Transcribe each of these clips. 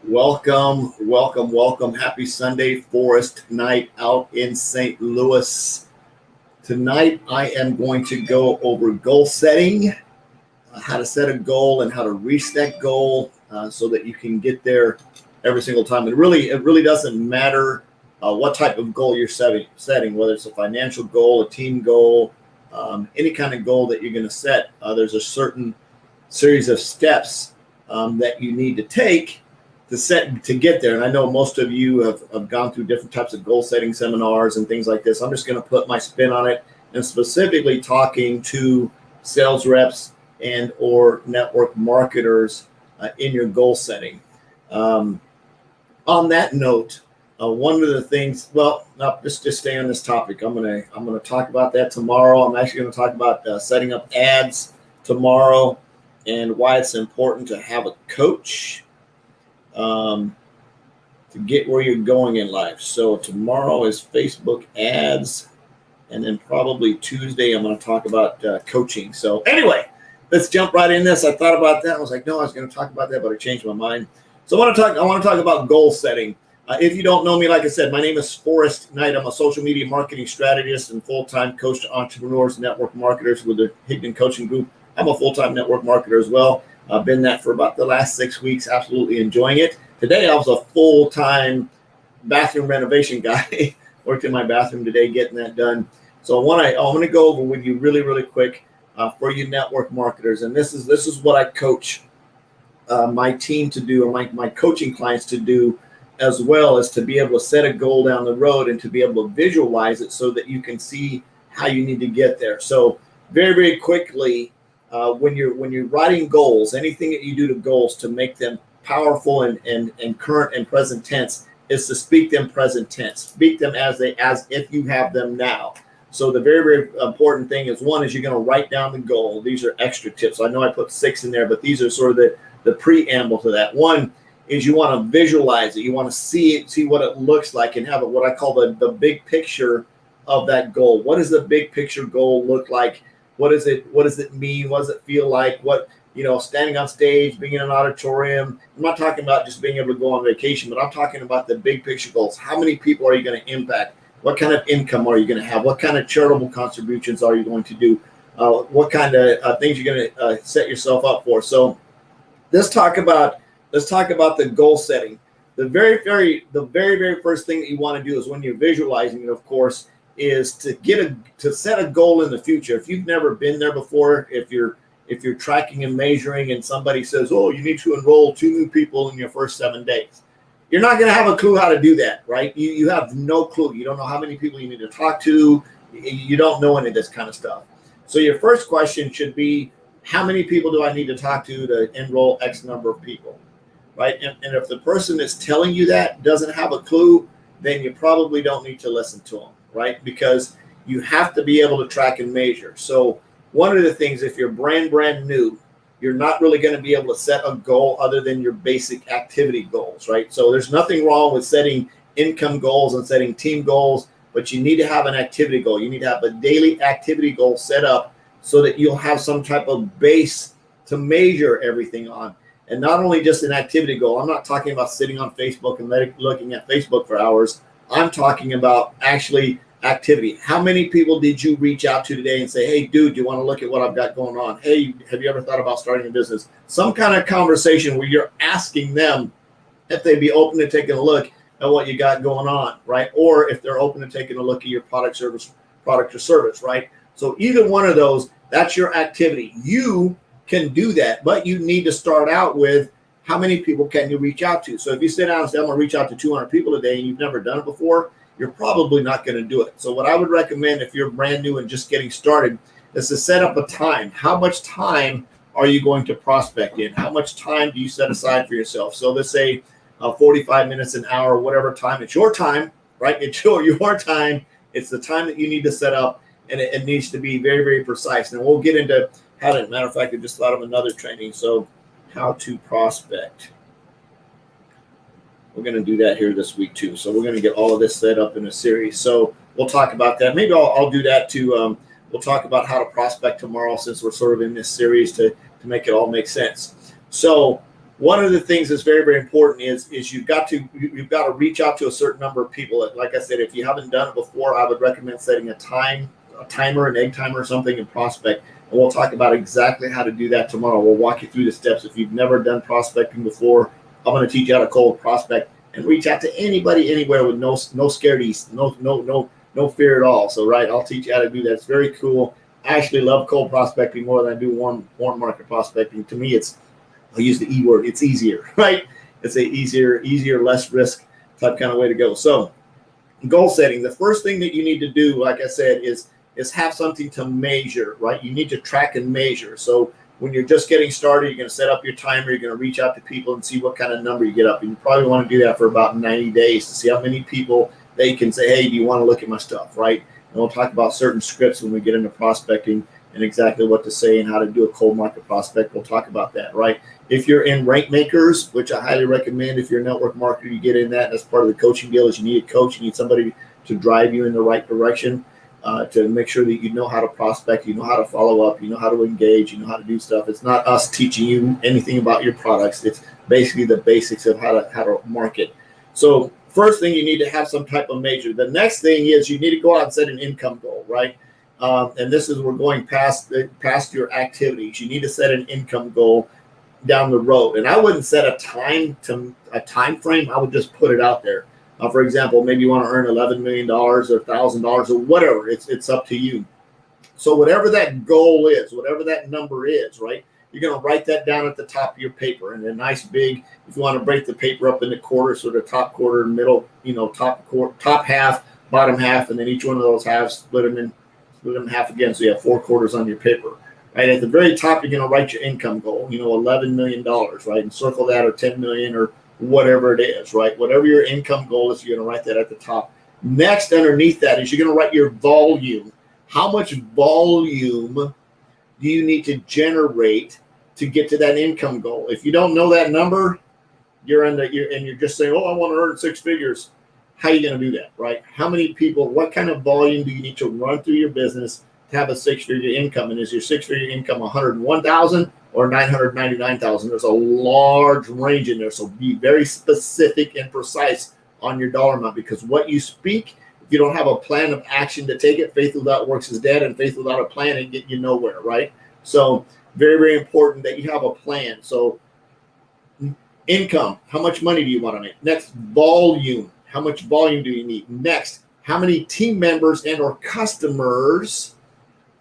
Welcome, welcome, welcome. Happy Sunday, Forest Night out in St. Louis. Tonight, I am going to go over goal setting, how to set a goal and how to reach that goal so that you can get there every single time. It really doesn't matter what type of goal you're setting, whether it's a financial goal, a team goal, any kind of goal that you're going to set. There's a certain series of steps that you need to take to get there. And I know most of you have gone through different types of goal setting seminars and things like this. I'm just going to put my spin on it and specifically talking to sales reps and or network marketers in your goal setting. On that note, one of the things, just stay on this topic. I'm gonna talk about that tomorrow. I'm actually going to talk about setting up ads tomorrow and why it's important to have a coach to get where you're going in life. So tomorrow is Facebook ads, and then probably Tuesday I'm going to talk about coaching. So anyway, let's jump right in this. I thought about that. I was like, no, I was going to talk about that, but I changed my mind. So I want to talk about goal setting. If you don't know me, like I said, my name is Forrest Knight. I'm a social media marketing strategist and full-time coach to entrepreneurs, network marketers with the Higdon Coaching Group. I'm a full-time network marketer as well. I've been that for about the last 6 weeks, absolutely enjoying it. Today, I was a full-time bathroom renovation guy. Worked in my bathroom today, getting that done. So I want to go over with you really, really quick for you network marketers. And this is what I coach my team to do, or my coaching clients to do, as well as to be able to set a goal down the road and to be able to visualize it so that you can see how you need to get there. So very, very quickly, when you're writing goals, anything that you do to goals to make them powerful and current and present tense is to speak them present tense. Speak them as if you have them now. So the very, very important thing is, one is you're going to write down the goal. These are extra tips. I know I put 6 in there, but these are sort of the preamble to that. One is you want to visualize it. You want to see it, see what it looks like, and have it what I call the big picture of that goal. What does the big picture goal look like? What does it mean? What does it feel like? Standing on stage, being in an auditorium. I'm not talking about just being able to go on vacation, but I'm talking about the big picture goals. How many people are you going to impact? What kind of income are you going to have? What kind of charitable contributions are you going to do? What kind of things you're going to set yourself up for? So let's talk about the goal setting. The very, very first thing that you want to do is, when you're visualizing it, of course, is to set a goal in the future. If you've never been there before, if you're tracking and measuring and somebody says, oh, you need to enroll 2 new people in your first 7 days, you're not going to have a clue how to do that, right? You have no clue. You don't know how many people you need to talk to. You don't know any of this kind of stuff. So your first question should be, how many people do I need to talk to enroll X number of people, right? And if the person that's telling you that doesn't have a clue, then you probably don't need to listen to them, right? Because you have to be able to track and measure. So one of the things, if you're brand new, you're not really going to be able to set a goal other than your basic activity goals, right? So there's nothing wrong with setting income goals and setting team goals, but you need to have an activity goal. You need to have a daily activity goal set up so that you'll have some type of base to measure everything on. And not only just an activity goal. I'm not talking about sitting on Facebook and looking at Facebook for hours. I'm talking about actually activity. How many people did you reach out to today and say, hey, dude, do you want to look at what I've got going on? Hey, have you ever thought about starting a business? Some kind of conversation where you're asking them if they'd be open to taking a look at what you got going on, right? Or if they're open to taking a look at your product or service, right? So either one of those, that's your activity. You can do that, but you need to start out with, how many people can you reach out to? So if you sit down and say, I'm going to reach out to 200 people today, and you've never done it before, you're probably not going to do it. So what I would recommend, if you're brand new and just getting started, is to set up a time. How much time are you going to prospect in? How much time do you set aside for yourself? So let's say 45 minutes, an hour, whatever time. It's your time, right? It's your time. It's the time that you need to set up, and it needs to be very, very precise. And we'll get into how to, matter of fact, I just thought of another training. So how to prospect. We're going to do that here this week too. So we're going to get all of this set up in a series. So we'll talk about that. Maybe I'll do that too. We'll talk about how to prospect tomorrow, since we're sort of in this series to make it all make sense. So one of the things that's very, very important is you've got to reach out to a certain number of people. Like I said, if you haven't done it before, I would recommend setting a timer, an egg timer or something, and prospect. And we'll talk about exactly how to do that tomorrow. We'll walk you through the steps. If you've never done prospecting before, I'm going to teach you how to cold prospect and reach out to anybody, anywhere with no scaredies, no fear at all. So, right, I'll teach you how to do that. It's very cool. I actually love cold prospecting more than I do warm market prospecting. To me, I'll use the E word. It's easier, right? It's a easier, less risk type kind of way to go. So, goal setting. The first thing that you need to do, like I said, is have something to measure, right? You need to track and measure. So when you're just getting started, you're going to set up your timer. You're going to reach out to people and see what kind of number you get up. And you probably want to do that for about 90 days to see how many people they can say, hey, do you want to look at my stuff, right? And we'll talk about certain scripts when we get into prospecting and exactly what to say and how to do a cold market prospect. We'll talk about that, right? If you're in Rank Makers, which I highly recommend, if you're a network marketer, you get in that. That's part of the coaching deal. Is you need a coach. You need somebody to drive you in the right direction, to make sure that you know how to prospect, you know how to follow up, you know how to engage, you know how to do stuff. It's not us teaching you anything about your products. It's basically the basics of how to market. So first thing, you need to have some type of measure. The next thing is you need to go out and set an income goal, right? And this is, we're going past your activities. You need to set an income goal down the road. And I wouldn't set a time frame. I would just put it out there. For example, maybe you want to earn $11 million or $1,000 or whatever. It's up to you. So whatever that goal is, whatever that number is, right, you're going to write that down at the top of your paper. And a nice big, if you want to break the paper up into quarters, so the top quarter, middle, top half, bottom half, and then each one of those halves, split them in half again. So you have 4 quarters on your paper. Right, at the very top, you're going to write your income goal, $11 million, right, and circle that, or 10 million, or whatever it is, right? Whatever your income goal is, you're going to write that at the top. Next, underneath that is you're going to write your volume. How much volume do you need to generate to get to that income goal? If you don't know that number, you're just saying, oh, I want to earn 6 figures. How are you going to do that, right? How many people, what kind of volume do you need to run through your business to have a 6-figure income? And is your 6-figure income 101,000 or 999,000? There's a large range in there. So be very specific and precise on your dollar amount, because what you speak, if you don't have a plan of action to take it, faith without works is dead, and faith without a plan ain't get you nowhere, right? So very, very important that you have a plan. So income, how much money do you want to make? Next, volume. How much volume do you need? Next, how many team members and or customers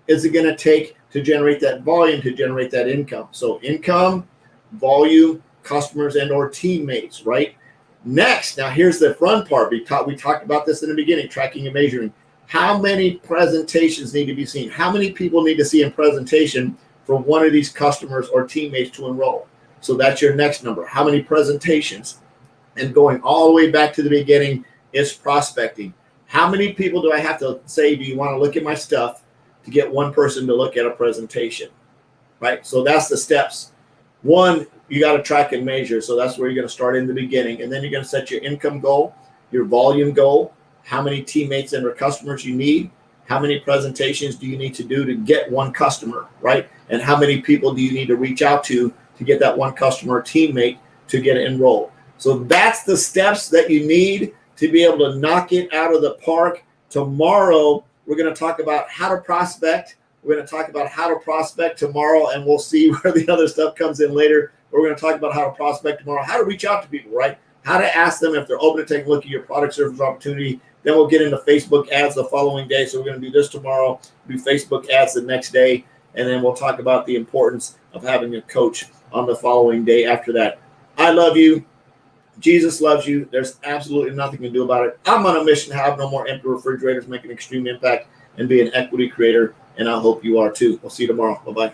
is it going to take to generate that volume, to generate that income? So income, volume, customers, and or teammates, right? Next, now here's the fun part. We talked about this in the beginning, tracking and measuring. How many presentations need to be seen? How many people need to see a presentation for one of these customers or teammates to enroll? So that's your next number. How many presentations? And going all the way back to the beginning is prospecting. How many people do I have to say, do you want to look at my stuff, to get one person to look at a presentation, right? So that's the steps. One, you got to track and measure. So that's where you're going to start in the beginning. And then you're going to set your income goal, your volume goal, how many teammates and or customers you need, how many presentations do you need to do to get one customer, right? And how many people do you need to reach out to get that one customer or teammate to get enrolled? So that's the steps that you need to be able to knock it out of the park. Tomorrow, we're going to talk about how to prospect. We're going to talk about how to prospect tomorrow, and we'll see where the other stuff comes in later. We're going to talk about how to prospect tomorrow, how to reach out to people, right? How to ask them if they're open to take a look at your product, service, opportunity. Then we'll get into Facebook ads the following day. So we're going to do this tomorrow, do Facebook ads the next day, and then we'll talk about the importance of having a coach on the following day after that. I love you. Jesus loves you. There's absolutely nothing to do about it. I'm on a mission to have no more empty refrigerators, make an extreme impact, and be an equity creator. And I hope you are too. We'll see you tomorrow. Bye-bye.